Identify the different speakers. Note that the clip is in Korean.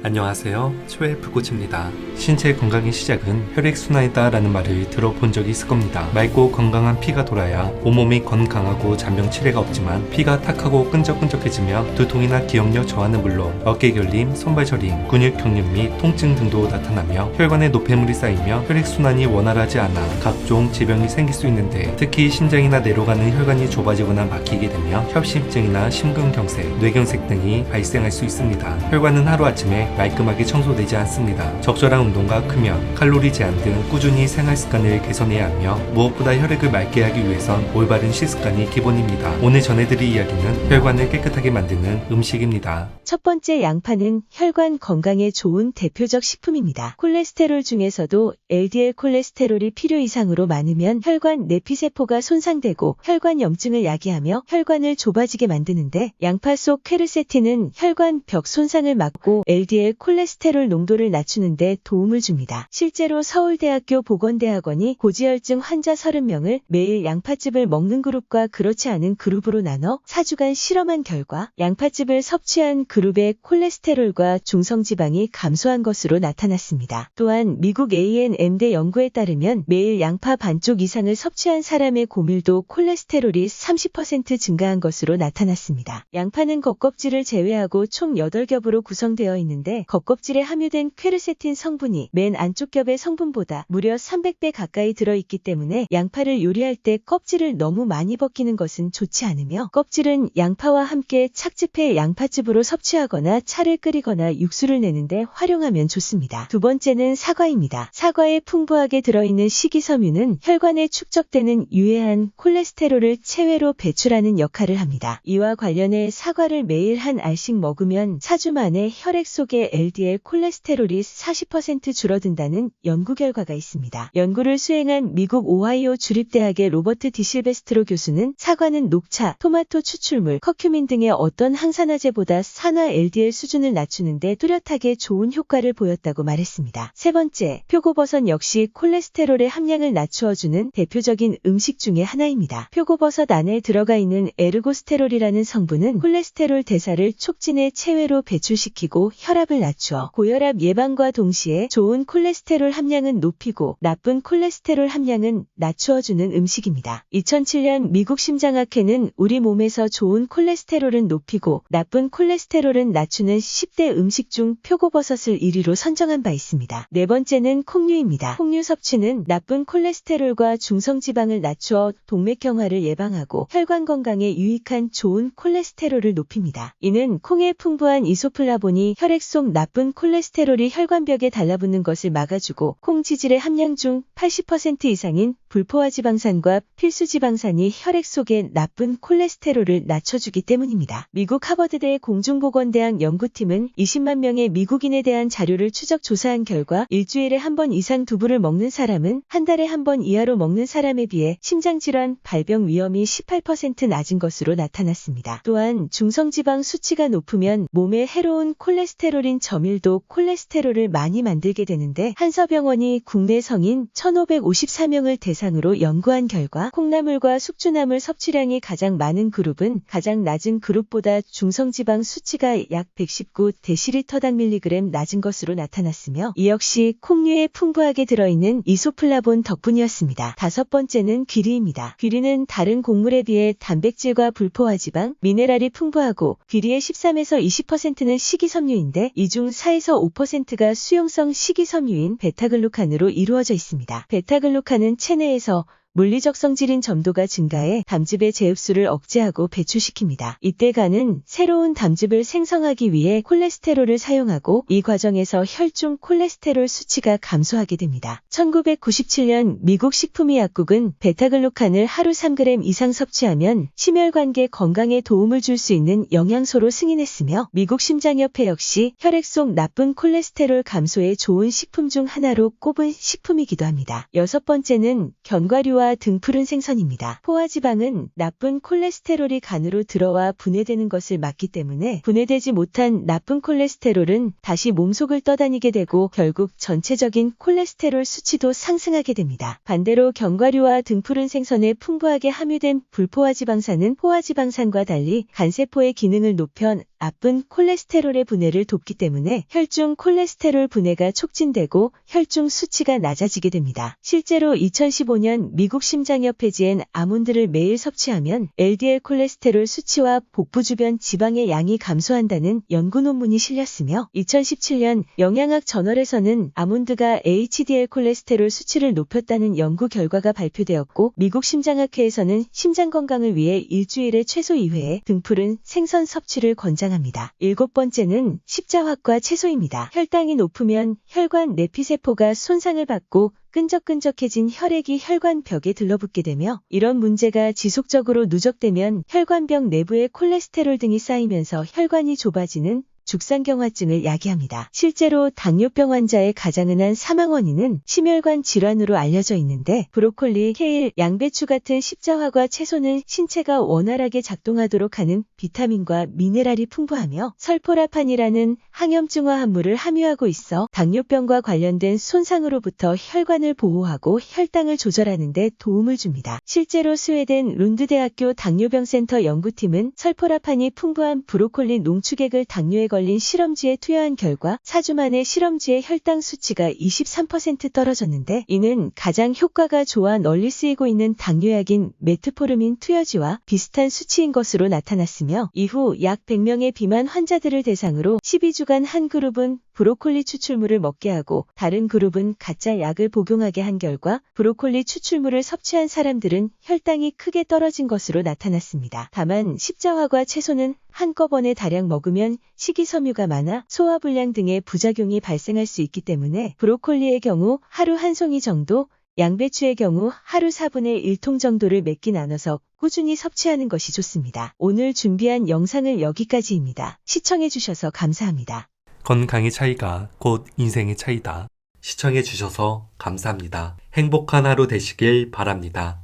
Speaker 1: 안녕하세요. 초에프코치입니다. 신체 건강의 시작은 혈액순환이다 라는 말을 들어본 적이 있을 겁니다. 맑고 건강한 피가 돌아야 온몸이 건강하고 잔병치레가 없지만 피가 탁하고 끈적끈적해지며 두통이나 기억력 저하는 물론 어깨 결림, 손발 저림, 근육 경련 및 통증 등도 나타나며 혈관에 노폐물이 쌓이며 혈액순환이 원활하지 않아 각종 질병이 생길 수 있는데 특히 심장이나 뇌로 가는 혈관이 좁아지거나 막히게 되면 협심증이나 심근경색, 뇌경색 등이 발생할 수 있습니다. 혈관은 하루아침에 말끔하게 청소되지 않습니다. 적절한 운동과 금연, 칼로리 제한 등 꾸준히 생활 습관을 개선해야 하며 무엇보다 혈액을 맑게 하기 위해선 올바른 식습관이 기본입니다. 오늘 전해드릴 이야기는 혈관을 깨끗하게 만드는 음식입니다.
Speaker 2: 첫 번째, 양파는 혈관 건강에 좋은 대표적 식품입니다. 콜레스테롤 중에서도 LDL 콜레스테롤이 필요 이상으로 많으면 혈관 내피세포가 손상되고 혈관염증을 야기하며 혈관을 좁아지게 만드는데 양파 속 퀘르세틴은 혈관 벽 손상을 막고 LDL 콜레스테롤 농도를 낮추는 데 도움을 줍니다. 실제로 서울대학교 보건대학원이 고지혈증 환자 30명을 매일 양파즙을 먹는 그룹과 그렇지 않은 그룹으로 나눠 4주간 실험한 결과 양파즙을 섭취한 그룹의 콜레스테롤과 중성지방이 감소한 것으로 나타났습니다. 또한 미국 A&M대 연구에 따르면 매일 양파 반쪽 이상을 섭취한 사람의 고밀도 콜레스테롤이 30% 증가한 것으로 나타났습니다. 양파는 겉껍질을 제외하고 총 8겹으로 구성되어 있는데 겉껍질에 함유된 퀘르세틴 성분이 맨 안쪽 겹의 성분보다 무려 300배 가까이 들어있기 때문에 양파를 요리할 때 껍질을 너무 많이 벗기는 것은 좋지 않으며 껍질은 양파와 함께 착즙해 양파즙으로 섭취하거나 차를 끓이거나 육수를 내는데 활용하면 좋습니다. 두 번째는 사과입니다. 사과에 풍부하게 들어있는 식이섬유는 혈관에 축적되는 유해한 콜레스테롤을 체외로 배출하는 역할을 합니다. 이와 관련해 사과를 매일 한 알씩 먹으면 4주 만에 혈액 속의 LDL 콜레스테롤이 40% 줄어든다는 연구 결과가 있습니다. 연구를 수행한 미국 오하이오 주립대학의 로버트 디실베스트로 교수는 사과는 녹차, 토마토 추출물, 커큐민 등의 어떤 항산화제보다 산화 LDL 수준을 낮추는데 뚜렷하게 좋은 효과를 보였다고 말했습니다. 세 번째, 표고버섯 역시 콜레스테롤의 함량을 낮추어주는 대표적인 음식 중에 하나입니다. 표고버섯 안에 들어가 있는 에르고스테롤이라는 성분은 콜레스테롤 대사를 촉진해 체외로 배출시키고 혈압을 낮추어 고혈압 예방과 동시에 좋은 콜레스테롤 함량은 높이고 나쁜 콜레스테롤 함량은 낮추어주는 음식입니다. 2007년 미국 심장학회는 우리 몸에서 좋은 콜레스테롤은 높이고 나쁜 콜레스테롤은 낮추는 10대 음식 중 표고버섯을 1위로 선정한 바 있습니다. 네 번째는 콩류입니다. 콩류 섭취는 나쁜 콜레스테롤과 중성지방을 낮추어 동맥경화를 예방하고 혈관 건강에 유익한 좋은 콜레스테롤을 높입니다. 이는 콩에 풍부한 이소플라본이 혈액 속 나쁜 콜레스테롤이 혈관벽에 달라붙는 것을 막아주고 콩 지질의 함량 중 80% 이상인 불포화지방산과 필수지방산이 혈액 속의 나쁜 콜레스테롤을 낮춰주기 때문입니다. 미국 하버드대 공중보건대학 연구팀은 20만 명의 미국인에 대한 자료를 추적 조사한 결과 일주일에 한 번 이상 두부를 먹는 사람은 한 달에 한 번 이하로 먹는 사람에 비해 심장질환 발병 위험이 18% 낮은 것으로 나타났습니다. 또한 중성지방 수치가 높으면 몸에 해로운 콜레스테롤인 저밀도 콜레스테롤을 많이 만들게 되는데 한서병원이 국내 성인 1,554명을 대상으로 연구한 결과 콩나물과 숙주나물 섭취량이 가장 많은 그룹은 가장 낮은 그룹보다 중성지방 수치가 약 119데시리터당 밀리그램 낮은 것으로 나타났으며 이 역시 콩류에 풍부하게 들어있는 이소플라본 덕분이었습니다. 다섯 번째는 귀리입니다. 귀리는 다른 곡물에 비해 단백질과 불포화지방, 미네랄이 풍부하고 귀리의 13에서 20%는 식이섬유인데 이 중 4에서 5%가 수용성 식이섬유인 베타글루칸으로 이루어져 있습니다. 베타글루칸은 체내에서 물리적 성질인 점도가 증가해 담즙의 재흡수를 억제하고 배출시킵니다. 이때 간은 새로운 담즙을 생성하기 위해 콜레스테롤을 사용하고 이 과정에서 혈중 콜레스테롤 수치가 감소하게 됩니다. 1997년 미국 식품의약국은 베타글루칸을 하루 3g 이상 섭취하면 심혈관계 건강에 도움을 줄 수 있는 영양소로 승인했으며 미국 심장협회 역시 혈액 속 나쁜 콜레스테롤 감소에 좋은 식품 중 하나로 꼽은 식품이기도 합니다. 여섯 번째는 견과류와 견과류와 등푸른 생선입니다. 포화지방은 나쁜 콜레스테롤이 간으로 들어와 분해되는 것을 막기 때문에 분해되지 못한 나쁜 콜레스테롤은 다시 몸속을 떠다니게 되고 결국 전체적인 콜레스테롤 수치도 상승하게 됩니다. 반대로 견과류와 등푸른 생선에 풍부하게 함유된 불포화지방산은 포화지방산과 달리 간세포의 기능을 높여 나쁜 콜레스테롤의 분해를 돕기 때문에 혈중 콜레스테롤 분해가 촉진되고 혈중 수치가 낮아지게 됩니다. 실제로 2015년 미국 심장협회 지엔 아몬드를 매일 섭취하면 LDL 콜레스테롤 수치와 복부 주변 지방의 양이 감소한다는 연구 논문이 실렸으며 2017년 영양학 저널에서는 아몬드가 HDL 콜레스테롤 수치를 높였다는 연구 결과가 발표되었고 미국 심장학회에서는 심장 건강을 위해 일주일에 최소 2회 등푸른 생선 섭취를 권장합니다. 7번째는 십자화과 채소입니다. 혈당이 높으면 혈관 내피세포가 손상을 받고 끈적끈적해진 혈액이 혈관벽에 들러붙게 되며 이런 문제가 지속적으로 누적되면 혈관벽 내부에 콜레스테롤 등이 쌓이면서 혈관이 좁아지는 죽상경화증을 야기합니다. 실제로 당뇨병 환자의 가장 흔한 사망 원인은 심혈관 질환으로 알려져 있는데 브로콜리, 케일, 양배추 같은 십자화과 채소는 신체가 원활하게 작동하도록 하는 비타민과 미네랄이 풍부하며 설포라판이라는 항염증화 합물을 함유하고 있어 당뇨병과 관련된 손상으로부터 혈관을 보호하고 혈당을 조절하는 데 도움을 줍니다. 실제로 스웨덴 룬드대학교 당뇨병센터 연구팀은 설포라판이 풍부한 브로콜리 농축액을 당뇨에 걸린 실험쥐에 투여한 결과 4주 만에 실험쥐의 혈당 수치가 23% 떨어졌는데 이는 가장 효과가 좋아 널리 쓰이고 있는 당뇨약인 메트포르민 투여쥐와 비슷한 수치인 것으로 나타났으며 이후 약 100명의 비만 환자들을 대상으로 12주간 한 그룹은 브로콜리 추출물을 먹게 하고 다른 그룹은 가짜 약을 복용하게 한 결과 브로콜리 추출물을 섭취한 사람들은 혈당이 크게 떨어진 것으로 나타났습니다. 다만 십자화과 채소는 한꺼번에 다량 먹으면 식이섬유가 많아 소화불량 등의 부작용이 발생할 수 있기 때문에 브로콜리의 경우 하루 한 송이 정도, 양배추의 경우 하루 4분의 1통 정도를 몇 끼 나눠서 꾸준히 섭취하는 것이 좋습니다. 오늘 준비한 영상을 여기까지입니다. 시청해주셔서 감사합니다.
Speaker 1: 건강의 차이가 곧 인생의 차이다. 시청해주셔서 감사합니다. 행복한 하루 되시길 바랍니다.